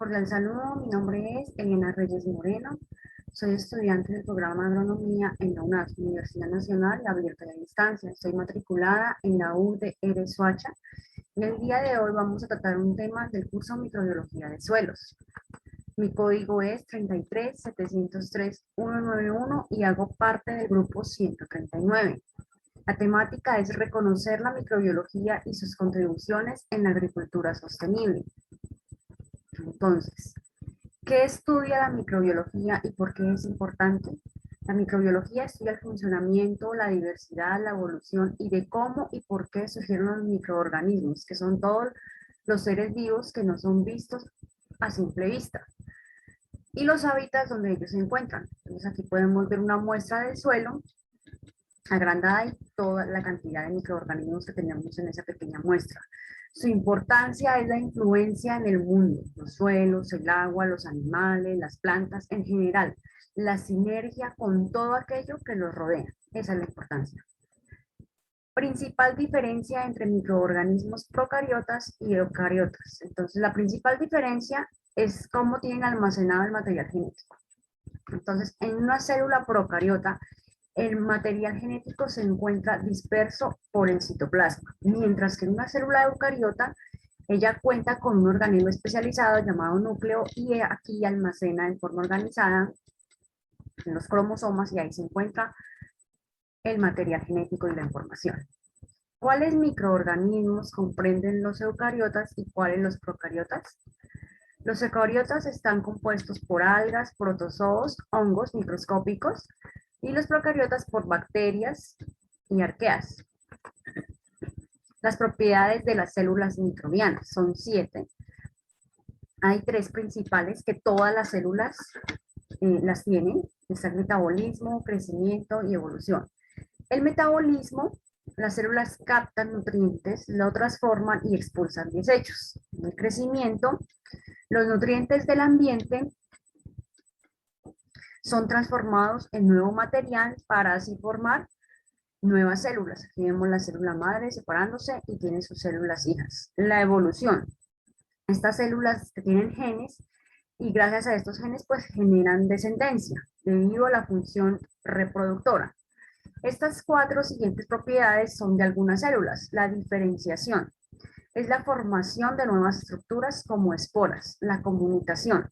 Cordial saludo, mi nombre es Elena Reyes Moreno, soy estudiante del programa de Agronomía en la UNAS, Universidad Nacional Abierta de Distancia. Estoy matriculada en la UDR Soacha y el día de hoy vamos a tratar un tema del curso Microbiología de Suelos. Mi código es 33-703-191 y hago parte del grupo 139. La temática es reconocer la microbiología y sus contribuciones en la agricultura sostenible. Entonces, ¿qué estudia la microbiología y por qué es importante? La microbiología estudia el funcionamiento, la diversidad, la evolución y de cómo y por qué surgieron los microorganismos, que son todos los seres vivos que no son vistos a simple vista, y los hábitats donde ellos se encuentran. Entonces aquí podemos ver una muestra del suelo agrandada y toda la cantidad de microorganismos que tenemos en esa pequeña muestra. Su importancia es la influencia en el mundo, los suelos, el agua, los animales, las plantas, en general, la sinergia con todo aquello que los rodea. Esa es la importancia. Principal diferencia entre microorganismos procariotas y eucariotas. Entonces, la principal diferencia es cómo tienen almacenado el material genético. Entonces, en una célula procariota, el material genético se encuentra disperso por el citoplasma, mientras que en una célula eucariota, ella cuenta con un organismo especializado llamado núcleo y aquí almacena en forma organizada en los cromosomas y ahí se encuentra el material genético y la información. ¿Cuáles microorganismos comprenden los eucariotas y cuáles los procariotas? Los eucariotas están compuestos por algas, protozoos, hongos microscópicos y los procariotas por bacterias y arqueas. Las propiedades de las células microbianas son 7. Hay 3 principales que todas las células las tienen. Está el metabolismo, crecimiento y evolución. El metabolismo, las células captan nutrientes, lo transforman y expulsan desechos. En el crecimiento, los nutrientes del ambiente son transformados en nuevo material para así formar nuevas células. Aquí vemos la célula madre separándose y tiene sus células hijas. La evolución. Estas células que tienen genes y gracias a estos genes pues generan descendencia debido a la función reproductora. Estas 4 siguientes propiedades son de algunas células. La diferenciación es la formación de nuevas estructuras como esporas. La comunicación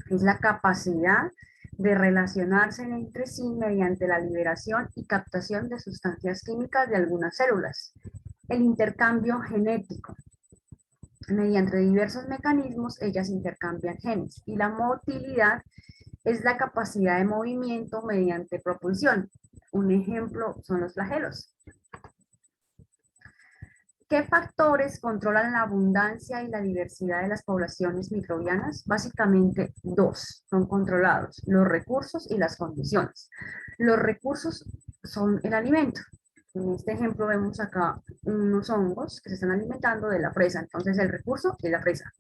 es la capacidad de relacionarse entre sí mediante la liberación y captación de sustancias químicas de algunas células. El intercambio genético. Mediante diversos mecanismos, ellas intercambian genes. Y la motilidad es la capacidad de movimiento mediante propulsión. Un ejemplo son los flagelos. ¿Qué factores controlan la abundancia y la diversidad de las poblaciones microbianas? Básicamente 2 son controlados, los recursos y las condiciones. Los recursos son el alimento. En este ejemplo vemos acá unos hongos que se están alimentando de la fresa, entonces el recurso es la fresa.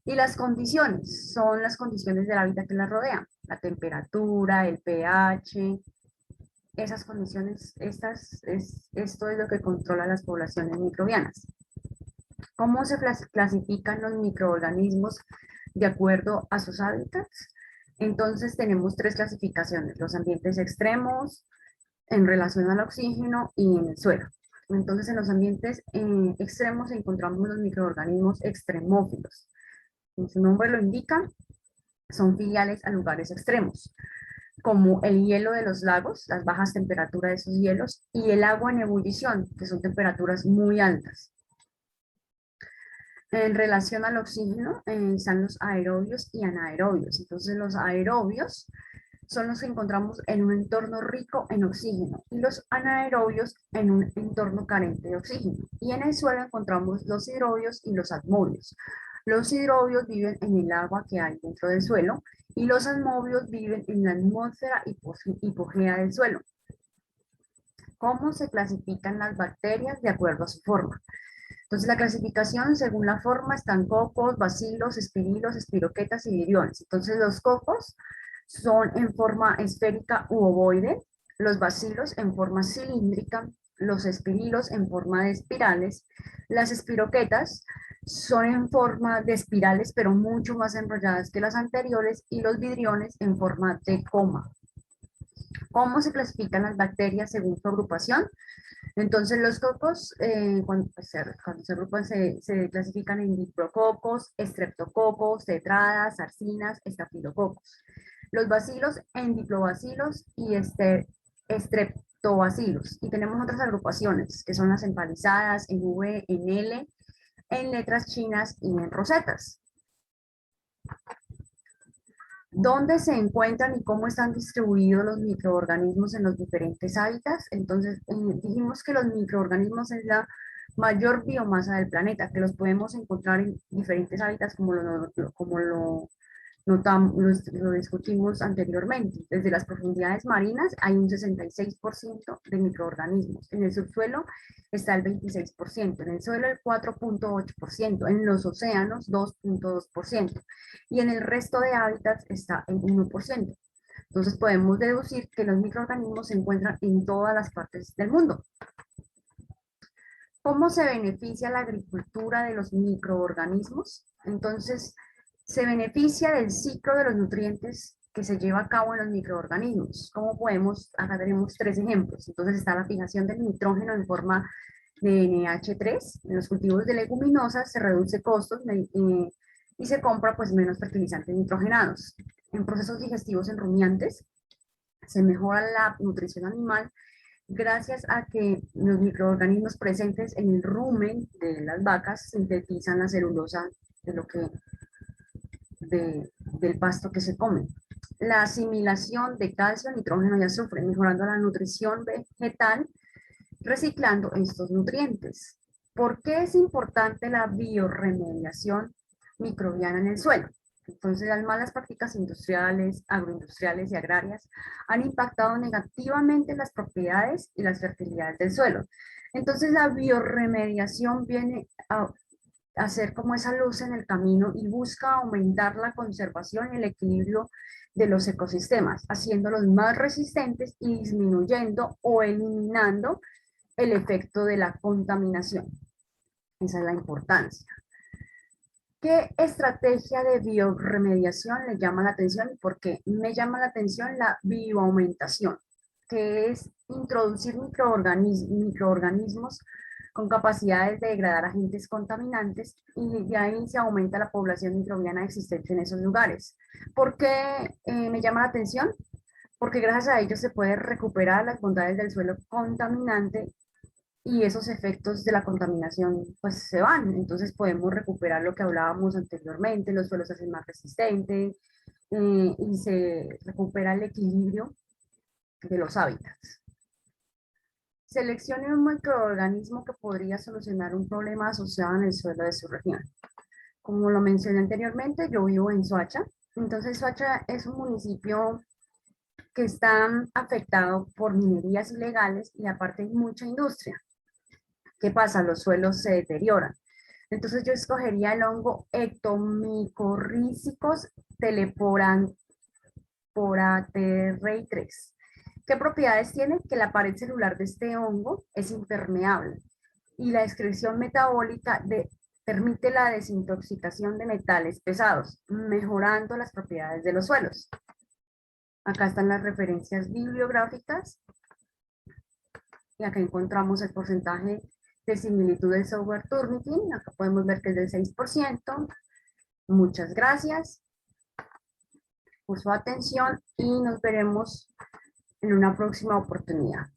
Y las condiciones son las condiciones del hábitat que la rodea, la temperatura, el pH, esas condiciones, esto es lo que controla las poblaciones microbianas. ¿Cómo se clasifican los microorganismos de acuerdo a sus hábitats? Entonces tenemos 3 clasificaciones, los ambientes extremos, en relación al oxígeno y en el suelo. Entonces en los ambientes extremos encontramos los microorganismos extremófilos. Como su nombre lo indica, son filiales a lugares extremos, como el hielo de los lagos, las bajas temperaturas de esos hielos, y el agua en ebullición, que son temperaturas muy altas. En relación al oxígeno, están los aerobios y anaerobios. Entonces, los aerobios son los que encontramos en un entorno rico en oxígeno, y los anaerobios en un entorno carente de oxígeno. Y en el suelo encontramos los hidrobios y los atmobios. Los hidrobios viven en el agua que hay dentro del suelo, y los atmobios viven en la atmósfera hipogea del suelo. ¿Cómo se clasifican las bacterias de acuerdo a su forma? Entonces, la clasificación según la forma están cocos, bacilos, espirilos, espiroquetas y viriones. Entonces, los cocos son en forma esférica u ovoide, los bacilos en forma cilíndrica, los espirilos en forma de espirales, las espiroquetas son en forma de espirales, pero mucho más enrolladas que las anteriores, y los vidriones en forma de coma. ¿Cómo se clasifican las bacterias según su agrupación? Entonces los cocos, cuando se agrupan, se clasifican en diprococos, estreptococos, tetradas, sarcinas, estafilococos. Los bacilos en diplobacilos y estreptobacilos. Y tenemos otras agrupaciones, que son las empalizadas, en V, en L, en letras chinas y en rosetas. ¿Dónde se encuentran y cómo están distribuidos los microorganismos en los diferentes hábitats? Entonces, dijimos que los microorganismos es la mayor biomasa del planeta, que los podemos encontrar en diferentes hábitats como lo discutimos anteriormente. Desde las profundidades marinas hay un 66% de microorganismos. En el subsuelo está el 26%, en el suelo el 4,8%, en los océanos 2,2% y en el resto de hábitats está el 1%. Entonces podemos deducir que los microorganismos se encuentran en todas las partes del mundo. ¿Cómo se beneficia la agricultura de los microorganismos? Entonces, se beneficia del ciclo de los nutrientes que se lleva a cabo en los microorganismos. ¿Cómo podemos? Acá tenemos tres ejemplos. Entonces está la fijación del nitrógeno en forma de NH3. En los cultivos de leguminosas se reduce costos y se compra pues menos fertilizantes nitrogenados. En procesos digestivos en rumiantes se mejora la nutrición animal gracias a que los microorganismos presentes en el rumen de las vacas sintetizan la celulosa de lo que, del pasto que se come. La asimilación de calcio, nitrógeno y azufre, mejorando la nutrición vegetal, reciclando estos nutrientes. ¿Por qué es importante la bioremediación microbiana en el suelo? Entonces, las malas prácticas industriales, agroindustriales y agrarias han impactado negativamente las propiedades y las fertilidades del suelo. Entonces, la bioremediación viene a hacer como esa luz en el camino y busca aumentar la conservación y el equilibrio de los ecosistemas, haciéndolos más resistentes y disminuyendo o eliminando el efecto de la contaminación. Esa es la importancia. ¿Qué estrategia de bioremediación le llama la atención y por qué? Me llama la atención la bioaumentación, que es introducir microorganismos con capacidades de degradar agentes contaminantes y de ahí se aumenta la población microbiana existente en esos lugares. ¿Por qué me llama la atención? Porque gracias a ello se puede recuperar las bondades del suelo contaminante y esos efectos de la contaminación pues se van. Entonces podemos recuperar lo que hablábamos anteriormente, los suelos se hacen más resistentes y se recupera el equilibrio de los hábitats. Seleccione un microorganismo que podría solucionar un problema asociado en el suelo de su región. Como lo mencioné anteriormente, yo vivo en Soacha. Entonces Soacha es un municipio que está afectado por minerías ilegales y aparte hay mucha industria. ¿Qué pasa? Los suelos se deterioran. Entonces yo escogería el hongo Ectomicorrhizicus teleporaterreitres. ¿Qué propiedades tiene? Que la pared celular de este hongo es impermeable y la excreción metabólica permite la desintoxicación de metales pesados, mejorando las propiedades de los suelos. Acá están las referencias bibliográficas y acá encontramos el porcentaje de similitud del software Turnitin. Acá podemos ver que es del 6%. Muchas gracias por su atención y nos veremos en una próxima oportunidad.